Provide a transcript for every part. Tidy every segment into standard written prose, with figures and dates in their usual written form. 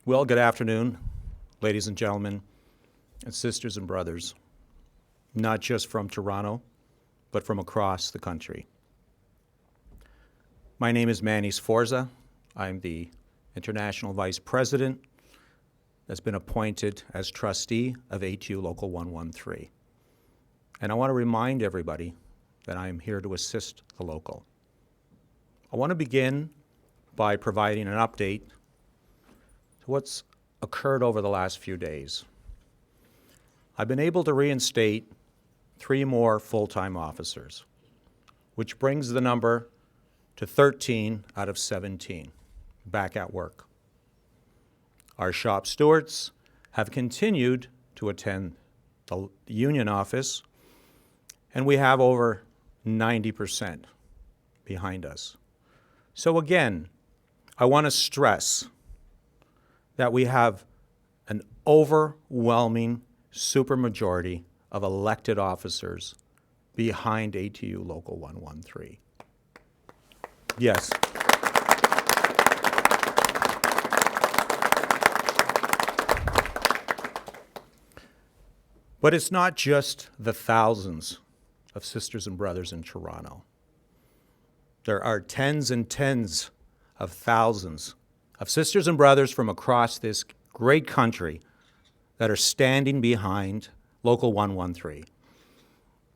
Well, good afternoon, ladies and gentlemen, and sisters and brothers, not just from Toronto, but from across the country. My name is Manny Sforza. I'm the International Vice President that's been appointed as trustee of ATU Local 113. And I want to remind everybody that I am here to assist the local. I want to begin by providing an update to what's occurred over the last few days. I've been able to reinstate 3 more full-time officers, which brings the number to 13 out of 17 back at work. Our shop stewards have continued to attend the union office, and we have over 90% behind us. So again, I want to stress that we have an overwhelming supermajority of elected officers behind ATU Local 113. Yes. But it's not just the thousands of sisters and brothers in Toronto. There are tens and tens of thousands of sisters and brothers from across this great country that are standing behind Local 113.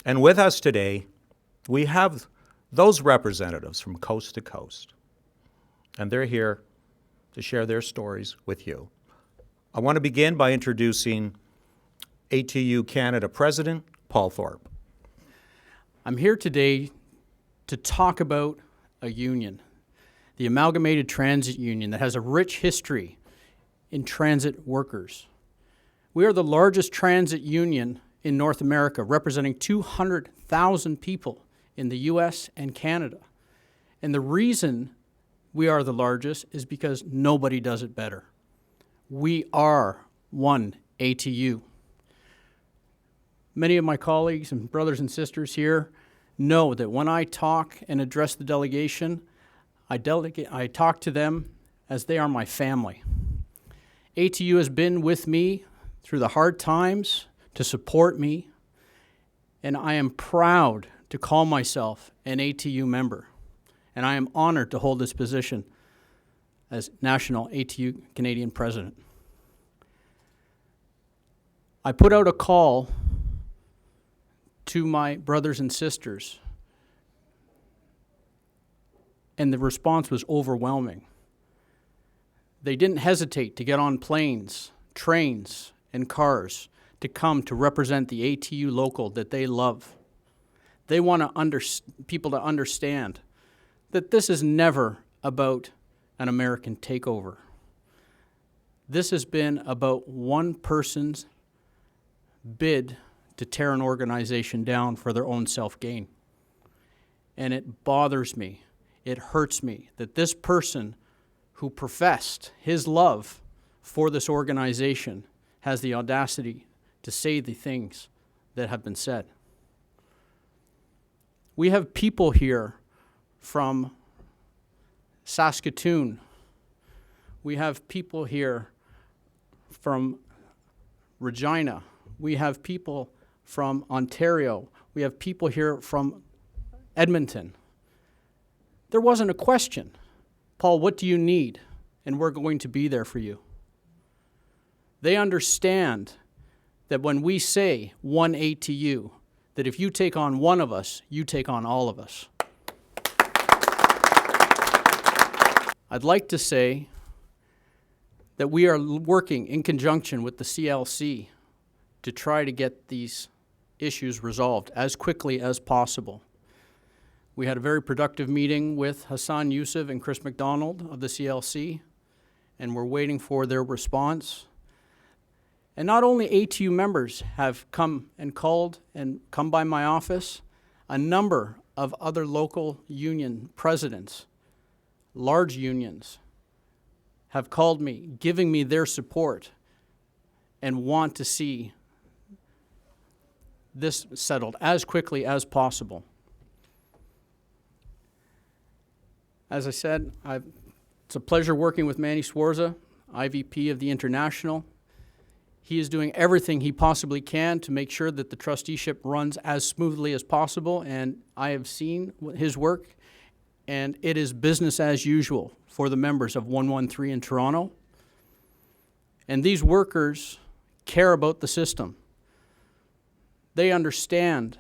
And with us today, we have those representatives from coast to coast. And they're here to share their stories with you. I want to begin by introducing ATU Canada President Paul Thorpe. I'm here today to talk about a union, the Amalgamated Transit Union, that has a rich history in transit workers. We are the largest transit union in North America, representing 200,000 people in the US and Canada. And the reason we are the largest is because nobody does it better. We are one ATU. Many of my colleagues and brothers and sisters here know that when I talk and address the delegation, I talk to them as they are my family. ATU has been with me through the hard times to support me, and I am proud to call myself an ATU member, and I am honored to hold this position as National ATU Canadian President. I put out a call to my brothers and sisters, and the response was overwhelming. They didn't hesitate to get on planes, trains, and cars to come to represent the ATU Local that they love. They want people to understand that this is never about an American takeover. This has been about one person's bid to tear an organization down for their own self-gain. And it bothers me, it hurts me that this person who professed his love for this organization has the audacity to say the things that have been said. We have people here from Saskatoon. We have people here from Regina. We have people from Ontario. We have people here from Edmonton. There wasn't a question. Paul, what do you need? And we're going to be there for you. They understand that when we say one ATU, that if you take on one of us, you take on all of us. I'd like to say that we are working in conjunction with the CLC to try to get these issues resolved as quickly as possible. We had a very productive meeting with Hassan Youssef and Chris McDonald of the CLC, and we're waiting for their response. And not only ATU members have come and called and come by my office, a number of other local union presidents, large unions, have called me, giving me their support, and want to see this settled as quickly as possible. As I said, it's a pleasure working with Manny Sforza. IVP of the International. He is doing everything he possibly can to make sure that the trusteeship runs as smoothly as possible, and I have seen his work, and it is business as usual for the members of 113 in Toronto. And these workers care about the system. They understand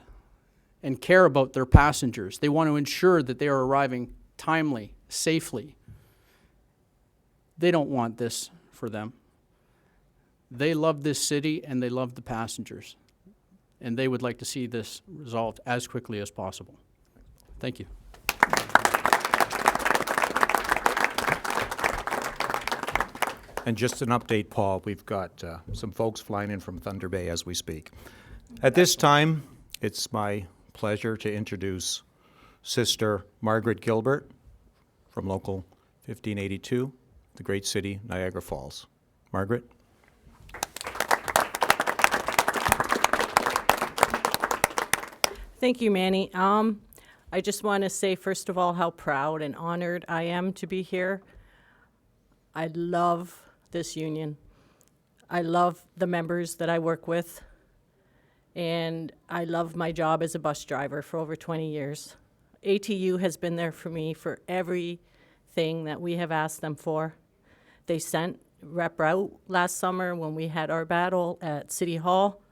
and care about their passengers. They want to ensure that they are arriving timely, safely. They don't want this for them. They love this city and they love the passengers. And they would like to see this resolved as quickly as possible. Thank you. And just an update, Paul, we've got some folks flying in from Thunder Bay as we speak. At this time, it's my pleasure to introduce Sister Margaret Gilbert from Local 1582, the great city, Niagara Falls. Margaret? Thank you, Manny. I just want to say, first of all, how proud and honored I am to be here. I love this union. I love the members that I work with. And I love my job as a bus driver for over 20 years. ATU has been there for me for everything that we have asked them for. They sent Rep out last summer when we had our battle at City Hall.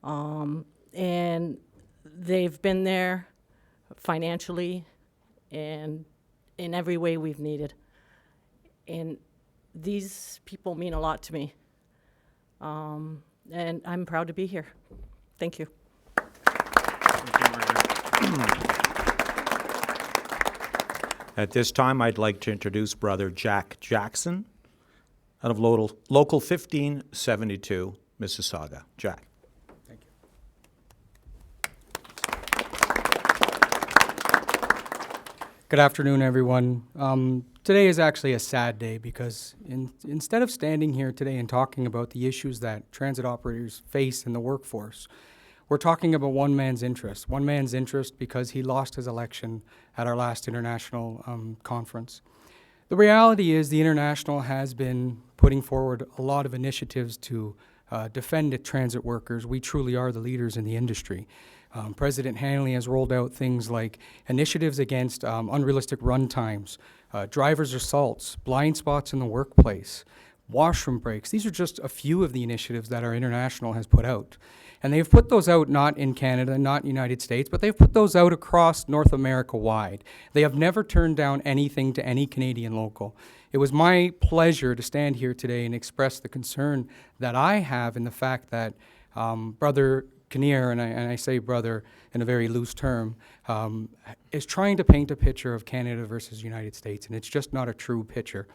And they've been there financially and in every way we've needed. And these people mean a lot to me. And I'm proud to be here. Thank you. At this time, I'd like to introduce Brother Jack Jackson out of Local 1572, Mississauga. Jack. Thank you. Good afternoon, everyone. Today is actually a sad day because instead of standing here today and talking about the issues that transit operators face in the workforce, we're talking about one man's interest. One man's interest because he lost his election at our last international conference. The reality is the International has been putting forward a lot of initiatives to defend transit workers. We truly are the leaders in the industry. President Hanley has rolled out things like initiatives against unrealistic run times, driver's assaults, blind spots in the workplace, washroom breaks. These are just a few of the initiatives that our International has put out. And they've put those out not in Canada, not United States, but they've put those out across North America wide. They have never turned down anything to any Canadian local. It was my pleasure to stand here today and express the concern that I have in the fact that Brother Kinnear, and I say brother in a very loose term, is trying to paint a picture of Canada versus United States, and it's just not a true picture.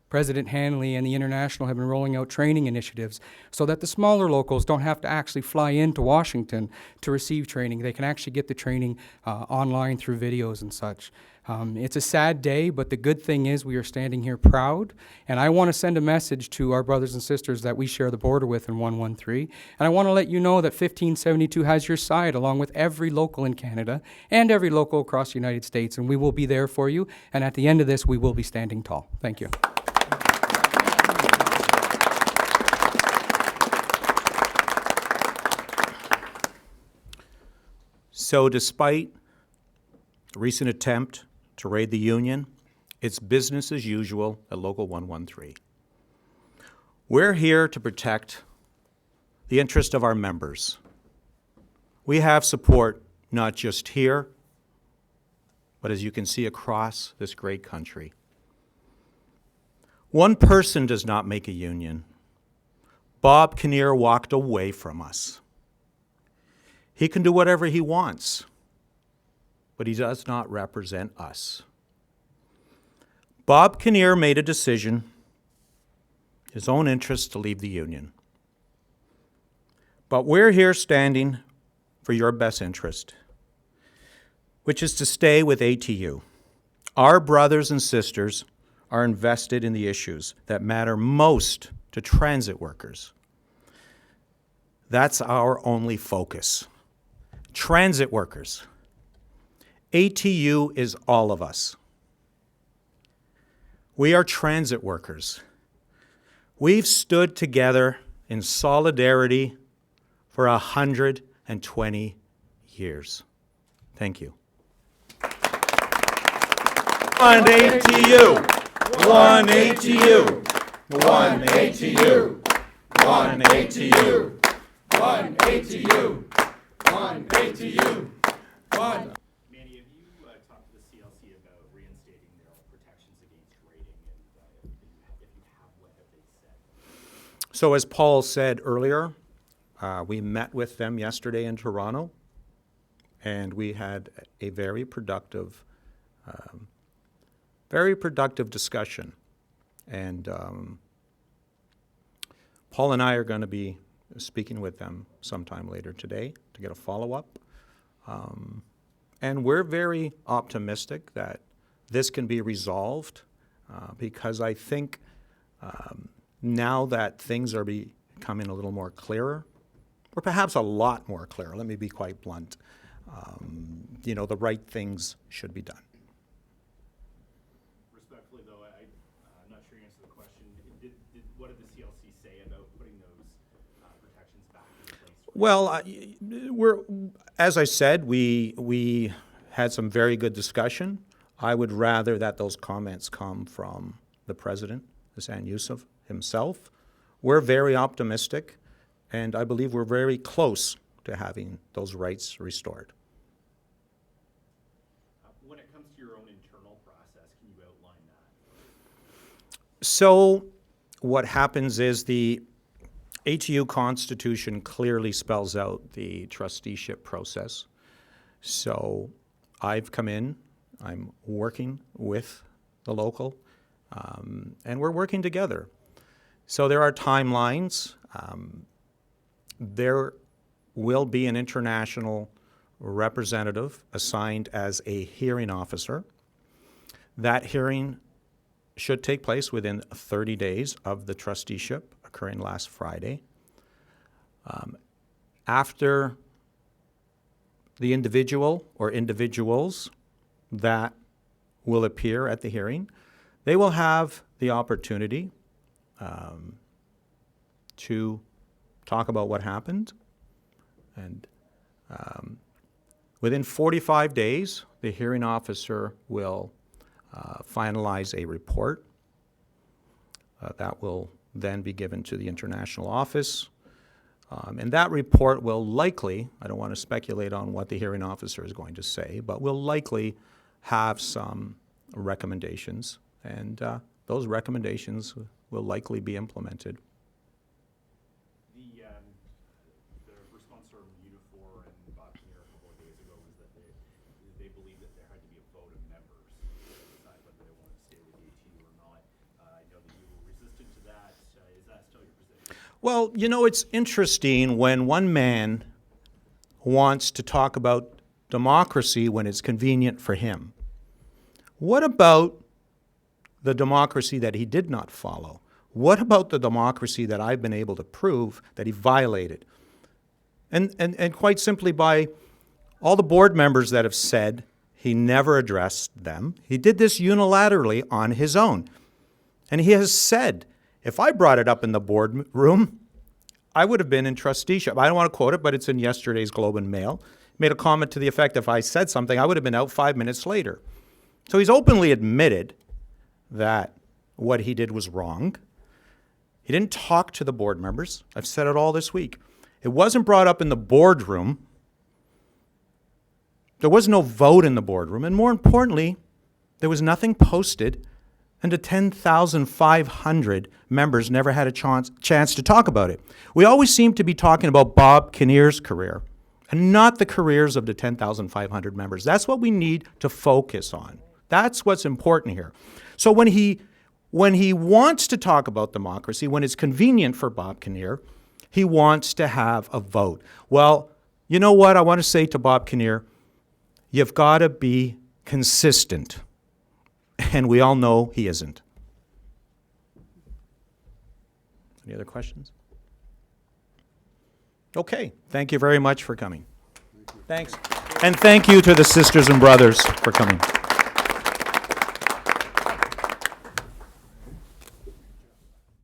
President Hanley and the International have been rolling out training initiatives so that the smaller locals don't have to actually fly into Washington to receive training. They can actually get the training online through videos and such. It's a sad day, but the good thing is we are standing here proud, and I want to send a message to our brothers and sisters that we share the border with in 113, and I want to let you know that 1572 has your side along with every local in Canada and every local across the United States, and we will be there for you, and at the end of this, we will be standing tall. Thank you. So despite a recent attempt to raid the union, it's business as usual at Local 113. We're here to protect the interest of our members. We have support not just here, but as you can see across this great country. One person does not make a union. Bob Kinnear walked away from us. He can do whatever he wants, but he does not represent us. Bob Kinnear made a decision, his own interest, to leave the union. But we're here standing for your best interest, which is to stay with ATU. Our brothers and sisters are invested in the issues that matter most to transit workers. That's our only focus. Transit workers. ATU is all of us. We are transit workers, We've stood together in solidarity for 120 years. Thank you. One ATU! One ATU! One ATU! One ATU! One ATU! One ATU! One. Manny, have you talked to the CLC about reinstating their protections against raiding, and if you have, what have they said? So as Paul said earlier, we met with them yesterday in Toronto, and we had a very productive discussion. And Paul and I are going to be speaking with them sometime later today to get a follow-up. And we're very optimistic that this can be resolved because I think now that things are becoming a little more clearer, or perhaps a lot more clear, let me be quite blunt, the right things should be done. Respectfully, though, I'm not sure you answered the question. What did the CLC say about putting those protections back in place? Well, as I said, we had some very good discussion. I would rather that those comments come from the president, Hassan Youssef himself. We're very optimistic, and I believe we're very close to having those rights restored. When it comes to your own internal process, can you outline that? So what happens is the ATU Constitution clearly spells out the trusteeship process. So I've come in, I'm working with the local, and we're working together. So there are timelines. There will be an international representative assigned as a hearing officer. That hearing should take place within 30 days of the trusteeship occurring last Friday. After the individual or individuals that will appear at the hearing, they will have the opportunity to talk about what happened. And within 45 days, the hearing officer will finalize a report that will then be given to the international office. And that report will likely, I don't want to speculate on what the hearing officer is going to say, but will likely have some recommendations. And those recommendations will likely be implemented. The response from Unifor and Bob Kinnear a couple of days ago was that they believe that there had to be a vote of members to decide whether they wanted to stay with the ATU or not. I know that you were resistant to that. Is that still your position? Well, it's interesting when one man wants to talk about democracy when it's convenient for him. What about the democracy that he did not follow? What about the democracy that I've been able to prove that he violated? And quite simply by all the board members that have said he never addressed them. He did this unilaterally on his own. And he has said, if I brought it up in the boardroom, I would have been in trusteeship. I don't want to quote it, but it's in yesterday's Globe and Mail. Made a comment to the effect, if I said something, I would have been out 5 minutes later. So he's openly admitted that what he did was wrong. He didn't talk to the board members. I've said it all this week. It wasn't brought up in the boardroom. There was no vote in the boardroom. And more importantly, there was nothing posted, and the 10,500 members never had a chance to talk about it. We always seem to be talking about Bob Kinnear's career and not the careers of the 10,500 members. That's what we need to focus on. That's what's important here. So when he wants to talk about democracy, when it's convenient for Bob Kinnear, he wants to have a vote. Well, you know what I want to say to Bob Kinnear? You've got to be consistent. And we all know he isn't. Any other questions? Okay, thank you very much for coming. Thanks. And thank you to the sisters and brothers for coming.